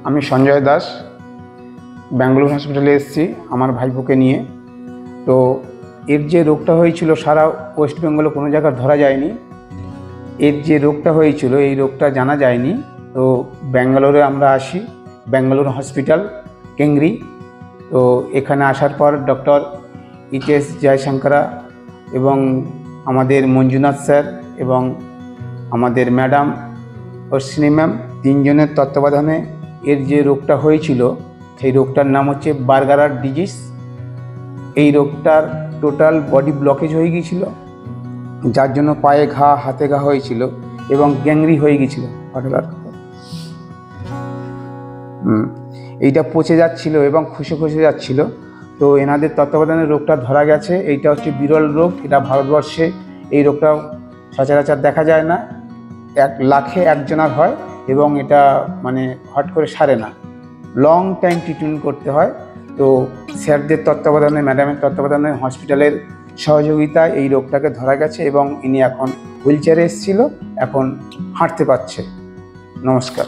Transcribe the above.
আমি সঞ্জয় দাস ব্যাঙ্গালোর হসপিটালে এসেছি আমার ভাইপোকে নিয়ে। তো এর যে রোগটা হয়েছিল সারা ওয়েস্ট বেঙ্গলে কোনো জায়গায় ধরা যায়নি। এর যে রোগটা হয়েছিল এই রোগটা জানা যায়নি। তো ব্যাঙ্গালোরে আমরা আসি, ব্যাঙ্গালোর হসপিটাল কেংরি। তো এখানে আসার পর ডক্টর এইচ.এস. জয়শঙ্করা এবং আমাদের মঞ্জুনাথ স্যার এবং আমাদের ম্যাডাম অশ্বিনী ম্যাম তিনজনের তত্ত্বাবধানে এর যে রোগটা হয়েছিল সেই রোগটার নাম হচ্ছে বার্গারার ডিজিজ। এই রোগটার টোটাল বডি ব্লকেজ হয়ে গিয়েছিল, যার জন্য পায়ে ঘা, হাতে ঘা হয়েছিল এবং গ্যাংরি হয়ে গিয়েছিল। এইটা পচে যাচ্ছিল এবং খসে যাচ্ছিল। তো এনাদের তত্ত্বাবধানে রোগটা ধরা গেছে। এইটা হচ্ছে বিরল রোগ, এটা ভারতবর্ষে এই রোগটা সচরাচর দেখা যায় না, 1 লাখে একজনের হয় এবং এটা মানে হট করে সারে না, লং টাইম ট্রিটমেন্ট করতে হয়। তো স্যারদের তত্ত্বাবধানে, ম্যাডামের তত্ত্বাবধানে, হসপিটালের সহযোগিতায় এই রোগটাকে ধরা গেছে এবং ইনি এখন হুইল চেয়ারে এসেছিল, এখন হাঁটতে পারছে। নমস্কার।